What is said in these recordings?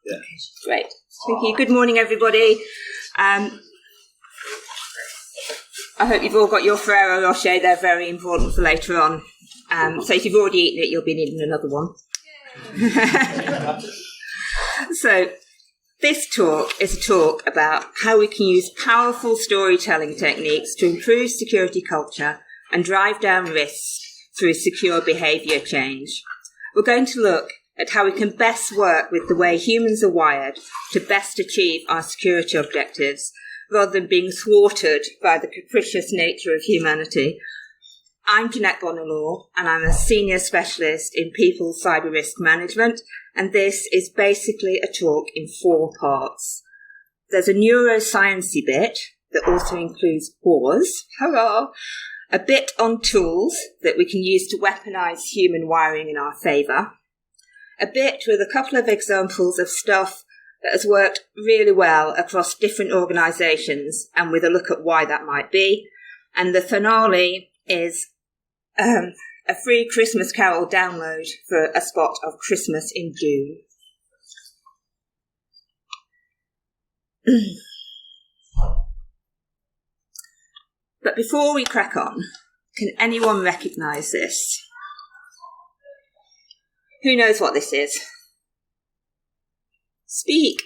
Yeah. Great. Thank you. Good morning, everybody. I hope you've all got your Ferrero Rocher. They're very important for later on. So if you've already eaten it, you'll be needing another one. So this talk is a talk about how we can use powerful storytelling techniques to improve security culture and drive down risks through secure behaviour change. We're going to look at how we can best work with the way humans are wired to best achieve our security objectives, rather than being thwarted by the capricious nature of humanity. I'm Janette, Bonar, and I'm a senior specialist in people cyber risk management, and this is basically a talk in 4 parts. There's a neuroscience-y bit that also includes bores, hurrah, a bit on tools that we can use to weaponize human wiring in our favour, a bit with a couple of examples of stuff that has worked really well across different organisations and with a look at why that might be. And the finale is a free Christmas Carol download for a spot of Christmas in June. But before we crack on, can anyone recognise this? Who knows what this is? Speak.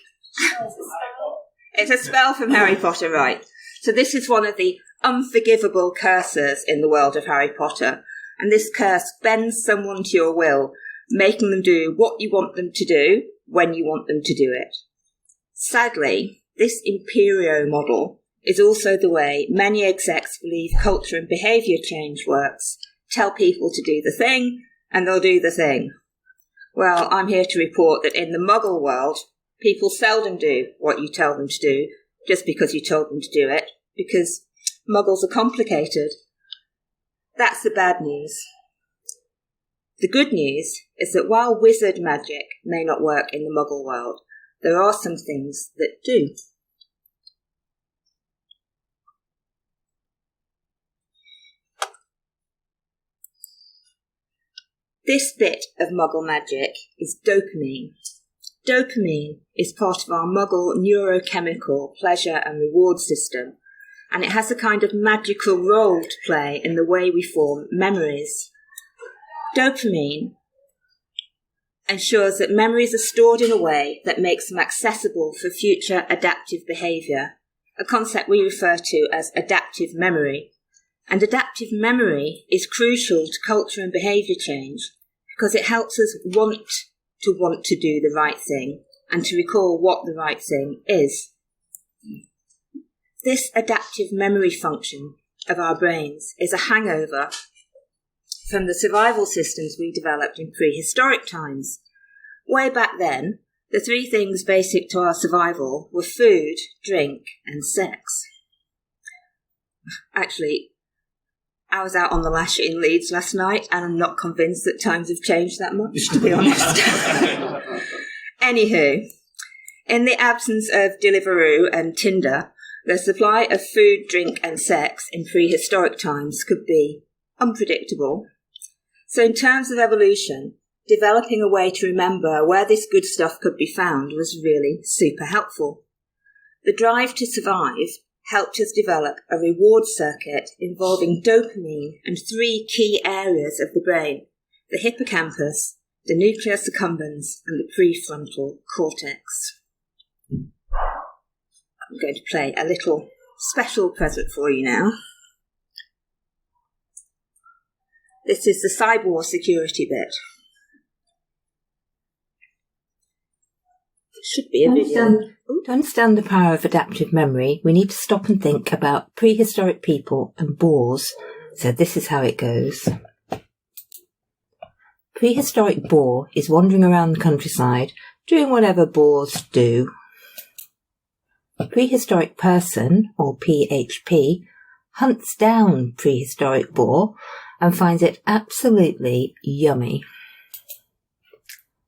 It's a spell from Harry Potter, right? So this is one of the unforgivable curses in the world of Harry Potter. And this curse bends someone to your will, making them do what you want them to do, when you want them to do it. Sadly, this Imperio model is also the way many execs believe culture and behaviour change works. Tell people to do the thing, and they'll do the thing. Well, I'm here to report that in the Muggle world, people seldom do what you tell them to do just because you told them to do it, because Muggles are complicated. That's the bad news. The good news is that while wizard magic may not work in the Muggle world, there are some things that do. This bit of Muggle magic is dopamine. Dopamine is part of our Muggle neurochemical pleasure and reward system, and it has a kind of magical role to play in the way we form memories. Dopamine ensures that memories are stored in a way that makes them accessible for future adaptive behaviour, a concept we refer to as adaptive memory. And adaptive memory is crucial to culture and behaviour change, because it helps us want to do the right thing and to recall what the right thing is. This adaptive memory function of our brains is a hangover from the survival systems we developed in prehistoric times. Way back then, the 3 things basic to our survival were food, drink, and sex. Actually, I was out on the lash in Leeds last night, and I'm not convinced that times have changed that much, to be honest. Anywho, in the absence of Deliveroo and Tinder, the supply of food, drink, and sex in prehistoric times could be unpredictable. So in terms of evolution, developing a way to remember where this good stuff could be found was really super helpful. The drive to survive helped us develop a reward circuit involving dopamine and 3 key areas of the brain: the hippocampus, the nucleus accumbens, and the prefrontal cortex. I'm going to play a little special present for you now. This is the cyber security bit. It should be a video. To understand the power of adaptive memory, we need to stop and think about prehistoric people and boars. So this is how it goes. Prehistoric boar is wandering around the countryside, doing whatever boars do. Prehistoric person, or PHP, hunts down prehistoric boar and finds it absolutely yummy.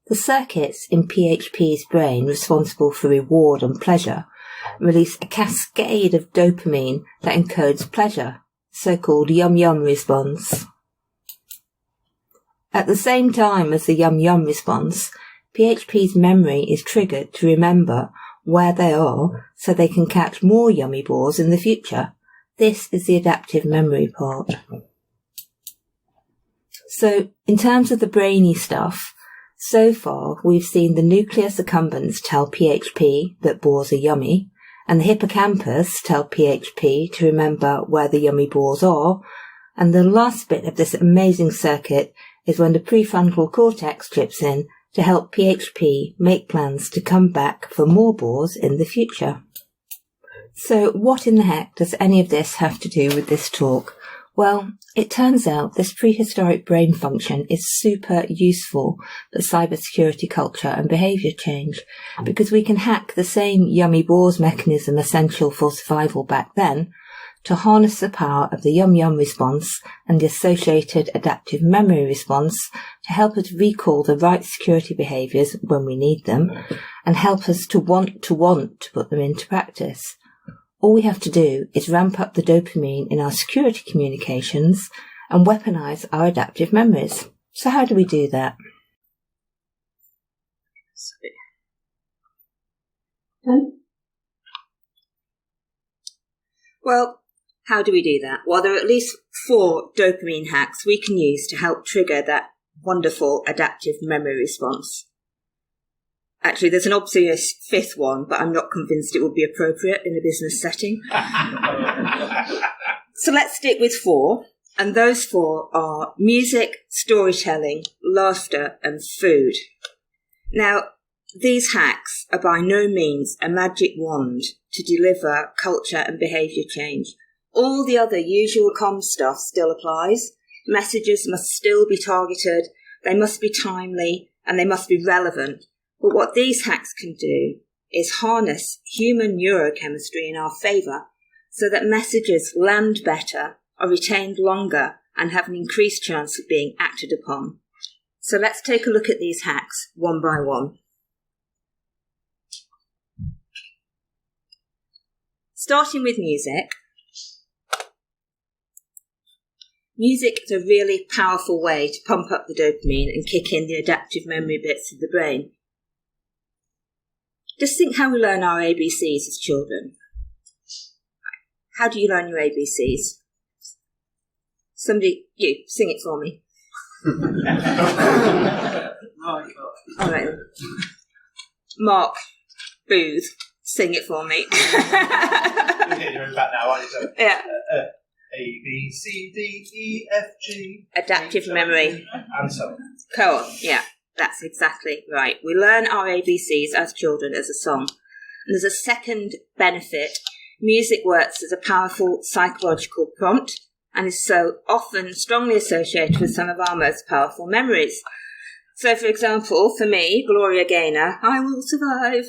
The circuits in PHP's brain responsible for reward and pleasure release a cascade of dopamine that encodes pleasure, so-called yum-yum response. At the same time as the yum-yum response, PHP's memory is triggered to remember where they are so they can catch more yummy boars in the future. This is the adaptive memory part. So, in terms of the brainy stuff, so far we've seen the nucleus accumbens tell PHP that boars are yummy, and the hippocampus tell PHP to remember where the yummy boars are, and the last bit of this amazing circuit is when the prefrontal cortex trips in to help PHP make plans to come back for more boars in the future. So what in the heck does any of this have to do with this talk? Well, it turns out this prehistoric brain function is super useful for cybersecurity culture and behaviour change, because we can hack the same yummy boars mechanism essential for survival back then to harness the power of the yum-yum response and the associated adaptive memory response to help us recall the right security behaviours when we need them and help us to want to put them into practice. All we have to do is ramp up the dopamine in our security communications and weaponise our adaptive memories. So how do we do that? Well, how do we do that? Well, there are at least 4 dopamine hacks we can use to help trigger that wonderful adaptive memory response. Actually, there's an obvious 5th one, but I'm not convinced it would be appropriate in a business setting. So let's stick with 4, and those 4 are music, storytelling, laughter, and food. Now, these hacks are by no means a magic wand to deliver culture and behaviour change. All the other usual comm stuff still applies. Messages must still be targeted, they must be timely, and they must be relevant. But what these hacks can do is harness human neurochemistry in our favour so that messages land better, are retained longer, and have an increased chance of being acted upon. So let's take a look at these hacks one by one. Starting with music. Music is a really powerful way to pump up the dopamine and kick in the adaptive memory bits of the brain. Just think how we learn our ABCs as children. How do you learn your ABCs? Somebody, you, sing it for me. All right. Mark Booth, sing it for me. You're in back now, aren't you? Yeah. A, B, C, D, E, F, G. Adaptive memory. And so on. Cool, yeah. That's exactly right. We learn our ABCs as children as a song. And there's a second benefit. Music works as a powerful psychological prompt and is so often strongly associated with some of our most powerful memories. So, for example, for me, Gloria Gaynor, I Will Survive,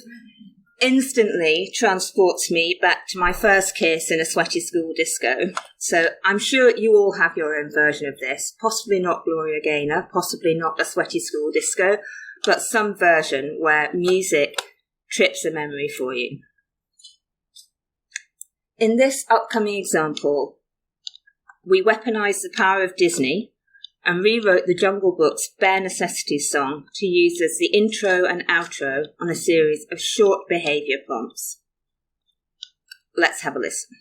instantly transports me back to my first kiss in a sweaty school disco. So I'm sure you all have your own version of this. Possibly not Gloria Gaynor, possibly not a sweaty school disco, but some version where music trips a memory for you. In this upcoming example, we weaponized the power of Disney and rewrote the Jungle Book's Bare Necessities song to use as the intro and outro on a series of short behaviour prompts. Let's have a listen.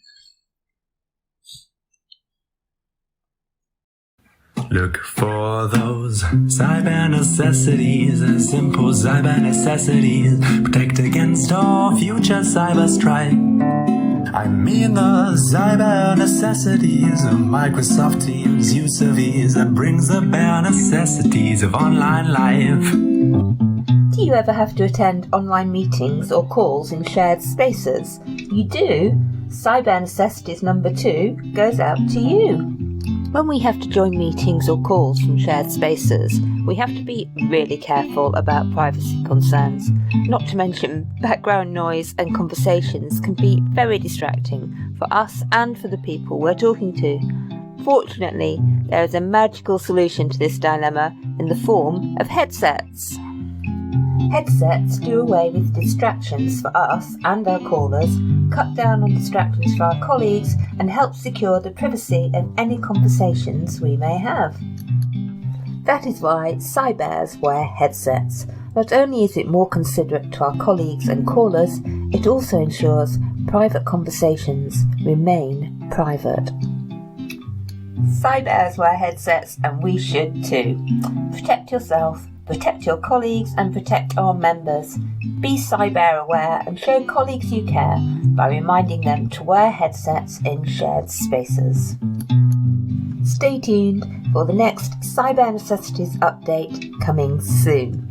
Look for those cyber necessities, simple cyber necessities. Protect against all future cyber strife. I mean the cyber necessities of Microsoft Teams use of ease that brings the bare necessities of online life. Do you ever have to attend online meetings or calls in shared spaces? You do? Cyber Necessities number 2 goes out to you. When we have to join meetings or calls from shared spaces, we have to be really careful about privacy concerns. Not to mention, background noise and conversations can be very distracting for us and for the people we're talking to. Fortunately, there is a magical solution to this dilemma in the form of headsets. Headsets do away with distractions for us and our callers, cut down on distractions for our colleagues, and help secure the privacy of any conversations we may have. That is why Cybears wear headsets, Not only is it more considerate to our colleagues and callers, it also ensures private conversations remain private. Cybears wear headsets and we should too. Protect yourself, protect your colleagues and protect our members. Be cyber aware and show colleagues you care by reminding them to wear headsets in shared spaces. Stay tuned for the next Cyber Necessities update coming soon.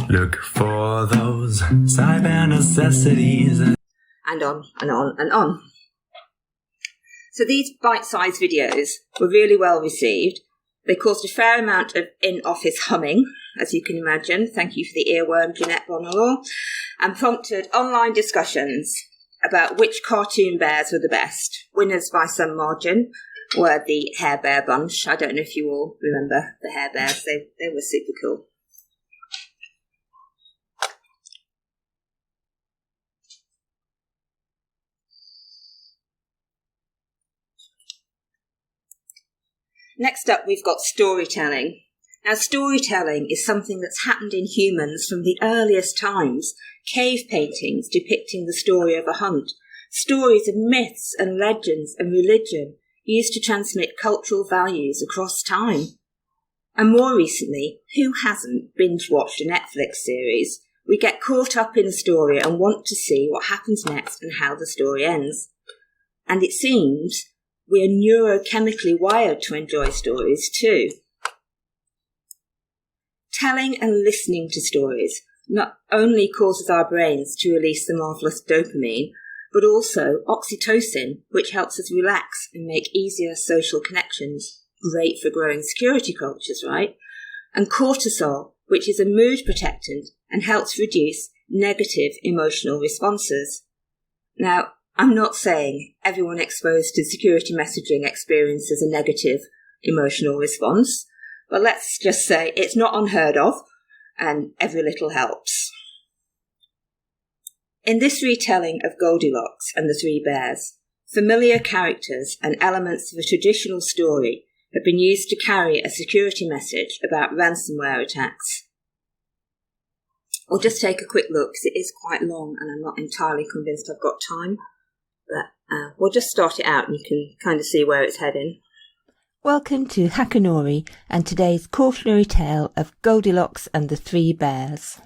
Look for those cyber necessities. And on and on and on. So these bite-sized videos were really well received. They caused a fair amount of in-office humming, as you can imagine. Thank you for the earworm, Janette, Bonar. And prompted online discussions about which cartoon bears were the best. Winners by some margin were the Hair Bear bunch. I don't know if you all remember the Hair Bears. They were super cool. Next up, we've got storytelling. Now, storytelling is something that's happened in humans from the earliest times. Cave paintings depicting the story of a hunt. Stories of myths and legends and religion used to transmit cultural values across time. And more recently, who hasn't binge-watched a Netflix series? We get caught up in a story and want to see what happens next and how the story ends. And it seems we are neurochemically wired to enjoy stories too. Telling and listening to stories not only causes our brains to release the marvellous dopamine, but also oxytocin, which helps us relax and make easier social connections. Great for growing security cultures, right? And cortisol, which is a mood protectant and helps reduce negative emotional responses. Now, I'm not saying everyone exposed to security messaging experiences a negative emotional response, but let's just say it's not unheard of, and every little helps. In this retelling of Goldilocks and the Three Bears, familiar characters and elements of a traditional story have been used to carry a security message about ransomware attacks. We'll just take a quick look, because it is quite long and I'm not entirely convinced I've got time. But we'll just start it out and you can kind of see where it's heading. Welcome to Hackanory and today's cautionary tale of Goldilocks and the Three Bears.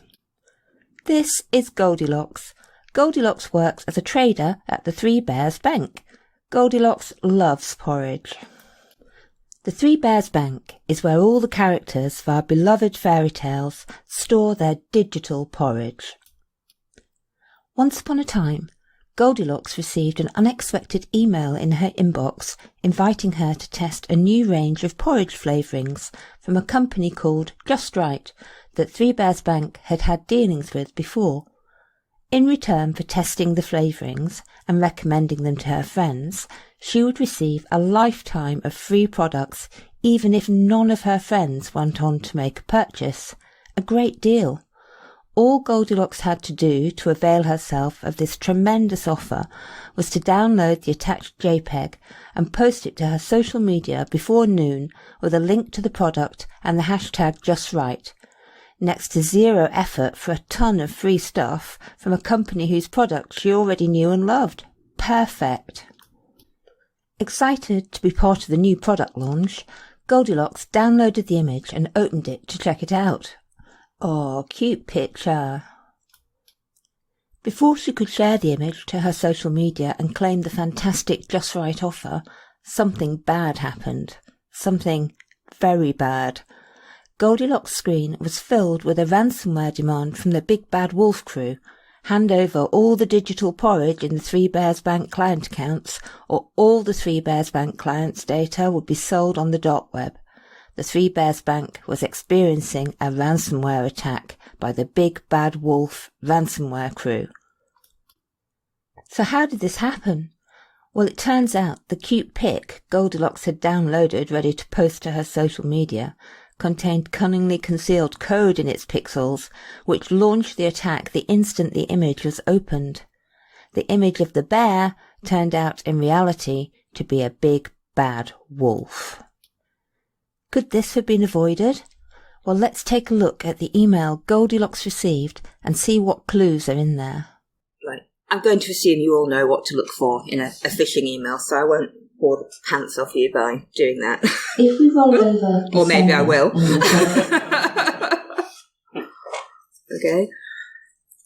This is Goldilocks. Goldilocks works as a trader at the Three Bears Bank. Goldilocks loves porridge. The Three Bears Bank is where all the characters of our beloved fairy tales store their digital porridge. Once upon a time, Goldilocks received an unexpected email in her inbox inviting her to test a new range of porridge flavourings from a company called Just Right that Three Bears Bank had had dealings with before. In return for testing the flavourings and recommending them to her friends, she would receive a lifetime of free products even if none of her friends went on to make a purchase. A great deal. All Goldilocks had to do to avail herself of this tremendous offer was to download the attached JPEG and post it to her social media before noon with a link to the product and the hashtag JustRight, next to zero effort for a ton of free stuff from a company whose product she already knew and loved. Perfect. Excited to be part of the new product launch, Goldilocks downloaded the image and opened it to check it out. Oh, cute picture. Before she could share the image to her social media and claim the fantastic Just Right offer, something bad happened. Something very bad. Goldilocks' screen was filled with a ransomware demand from the Big Bad Wolf crew. Hand over all the digital porridge in the Three Bears Bank client accounts, or all the Three Bears Bank clients' data would be sold on the dark web. The Three Bears Bank was experiencing a ransomware attack by the Big Bad Wolf ransomware crew. So how did this happen? Well, it turns out the cute pic Goldilocks had downloaded ready to post to her social media contained cunningly concealed code in its pixels, which launched the attack the instant the image was opened. The image of the bear turned out in reality to be a big bad wolf. Could this have been avoided? Well, let's take a look at the email Goldilocks received and see what clues are in there. Right. I'm going to assume you all know what to look for in a phishing email, so I won't bore the pants off you by doing that. If we roll over... Or maybe I will. Okay.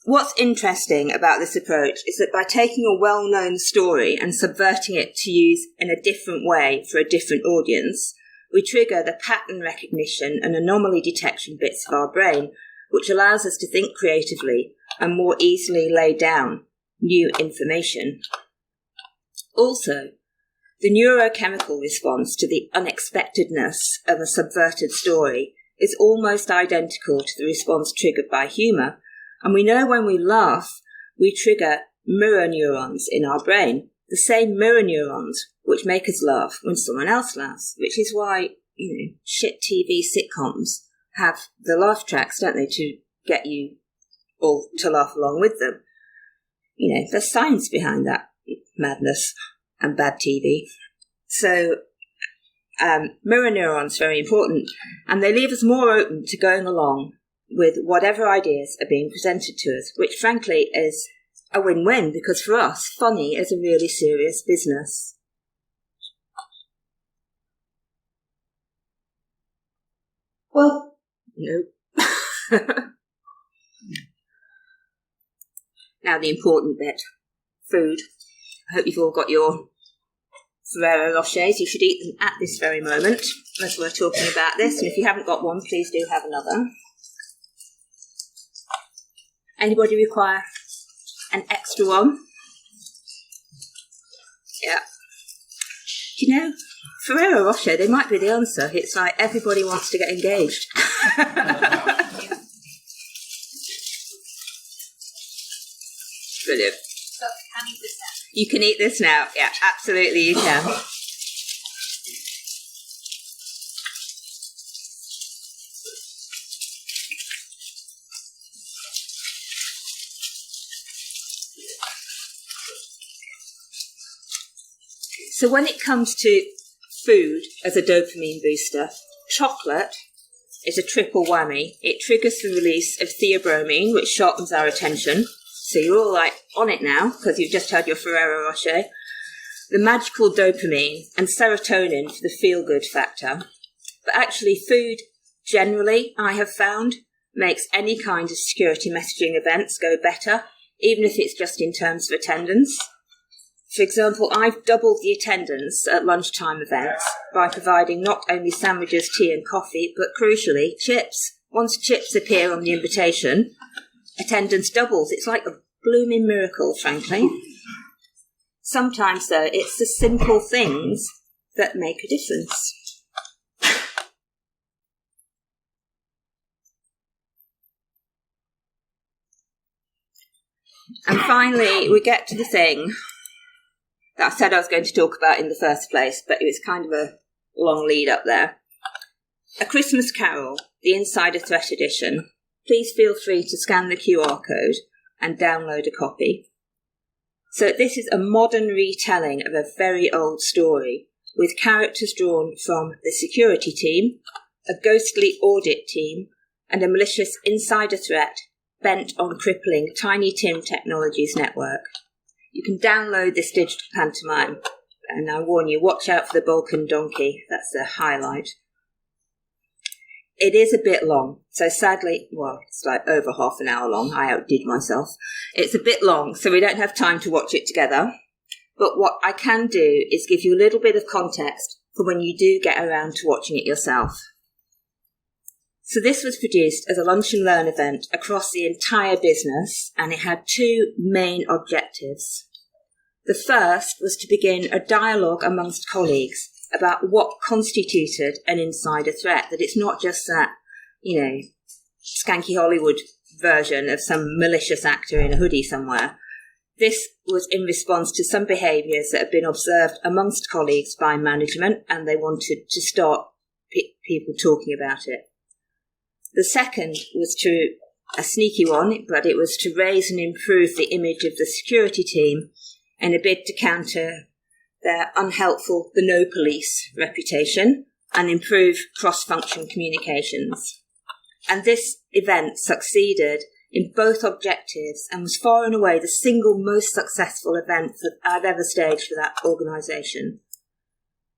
What's interesting about this approach is that by taking a well-known story and subverting it to use in a different way for a different audience, we trigger the pattern recognition and anomaly detection bits of our brain, which allows us to think creatively and more easily lay down new information. Also, the neurochemical response to the unexpectedness of a subverted story is almost identical to the response triggered by humour, and we know when we laugh, we trigger mirror neurons in our brain, the same mirror neurons which make us laugh when someone else laughs, which is why, shit TV sitcoms have the laugh tracks, don't they, to get you all to laugh along with them. There's science behind that madness and bad TV. So mirror neurons are very important, and they leave us more open to going along with whatever ideas are being presented to us, which frankly is a win-win, because for us, funny is a really serious business. Well, no. Now the important bit, food. I hope you've all got your Ferrero Rochers. You should eat them at this very moment as we're talking about this, and if you haven't got one, please do have another. Anybody require an extra one? Yeah. Ferrero Rocher, they might be the answer. It's like everybody wants to get engaged. Brilliant. So can I eat this now? You can eat this now. Yeah, absolutely you can. So when it comes to food as a dopamine booster, chocolate is a triple whammy. It triggers the release of theobromine, which sharpens our attention. So you're all on it now because you've just had your Ferrero Rocher. The magical dopamine and serotonin for the feel-good factor. But actually food generally, I have found, makes any kind of security messaging events go better, even if it's just in terms of attendance. For example, I've doubled the attendance at lunchtime events by providing not only sandwiches, tea and coffee, but crucially, chips. Once chips appear on the invitation, attendance doubles. It's like a blooming miracle, frankly. Sometimes, though, it's the simple things that make a difference. And finally, we get to the thing that I said I was going to talk about in the first place, but it was kind of a long lead up there. A Christmas Carol, the Insider Threat edition. Please feel free to scan the QR code and download a copy. So this is a modern retelling of a very old story, with characters drawn from the security team, a ghostly audit team, and a malicious insider threat bent on crippling Tiny Tim Technologies network. You can download this digital pantomime, and I warn you, watch out for the Balkan donkey. That's the highlight. It is a bit long, so sadly, it's like over half an hour long. I outdid myself. It's a bit long, so we don't have time to watch it together. But what I can do is give you a little bit of context for when you do get around to watching it yourself. So this was produced as a lunch and learn event across the entire business, and it had two main objectives. The first was to begin a dialogue amongst colleagues about what constituted an insider threat, that it's not just that, skanky Hollywood version of some malicious actor in a hoodie somewhere. This was in response to some behaviours that had been observed amongst colleagues by management, and they wanted to start people talking about it. The second was a sneaky one, but it was to raise and improve the image of the security team in a bid to counter their unhelpful the no police reputation and improve cross-function communications. And this event succeeded in both objectives and was far and away the single most successful event that I've ever staged for that organisation.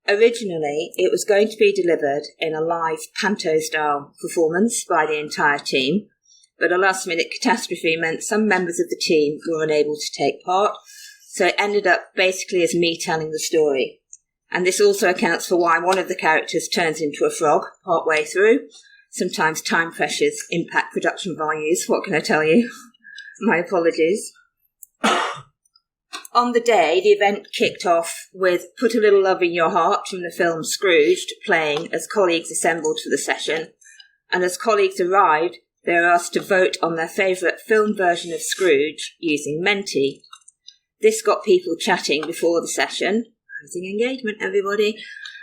Originally, it was going to be delivered in a live panto-style performance by the entire team, but a last-minute catastrophe meant some members of the team were unable to take part, so it ended up basically as me telling the story. And this also accounts for why one of the characters turns into a frog partway through. Sometimes time pressures impact production values, what can I tell you? My apologies. On the day, the event kicked off with Put a Little Love in Your Heart from the film Scrooged playing as colleagues assembled for the session. And as colleagues arrived, they were asked to vote on their favourite film version of Scrooge using Menti. This got people chatting before the session, rising engagement everybody,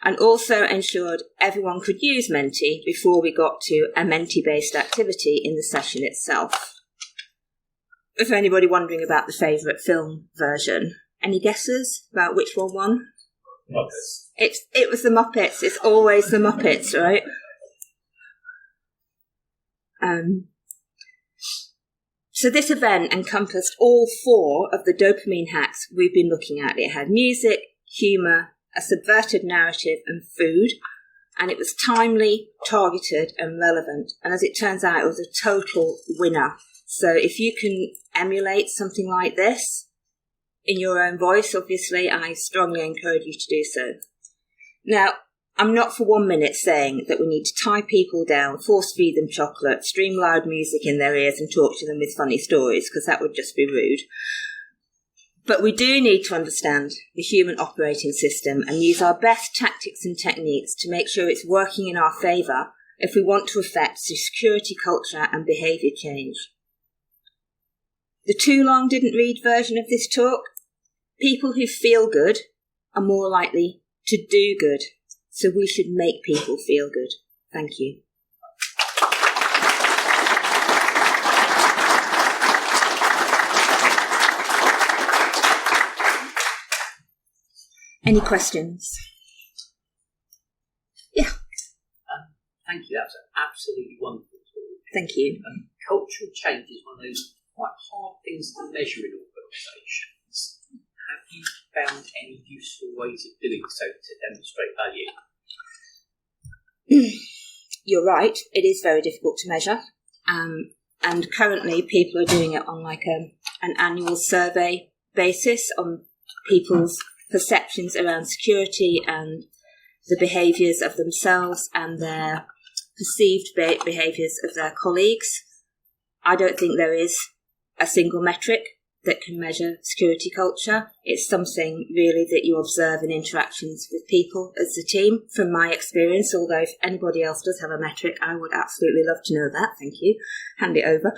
and also ensured everyone could use Menti before we got to a Menti-based activity in the session itself. If anybody wondering about the favourite film version, any guesses about which one won? Muppets. It was the Muppets. It's always the Muppets, right? So this event encompassed all 4 of the dopamine hacks we've been looking at. It had music, humour, a subverted narrative and food, and it was timely, targeted and relevant. And as it turns out, it was a total winner. So if you can emulate something like this in your own voice, obviously, I strongly encourage you to do so. Now, I'm not for 1 minute saying that we need to tie people down, force feed them chocolate, stream loud music in their ears and torture them with funny stories, because that would just be rude. But we do need to understand the human operating system and use our best tactics and techniques to make sure it's working in our favour if we want to affect security culture and behaviour change. The too long didn't read version of this talk: people who feel good are more likely to do good, so we should make people feel good. Thank you. Any questions? Yeah. Thank you. That was absolutely wonderful. Thank you. Cultural change is one of those quite hard things to measure in organisations. Have you found any useful ways of doing so to demonstrate value? You're right. It is very difficult to measure. And currently people are doing it on like an annual survey basis on people's perceptions around security and the behaviours of themselves and their perceived behaviours of their colleagues. I don't think there is a single metric that can measure security culture. It's something really that you observe in interactions with people as a team, from my experience, although if anybody else does have a metric, I would absolutely love to know that. Thank you. Hand it over.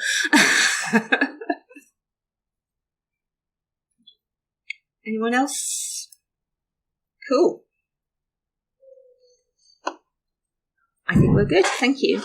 Anyone else? Cool. I think we're good. Thank you.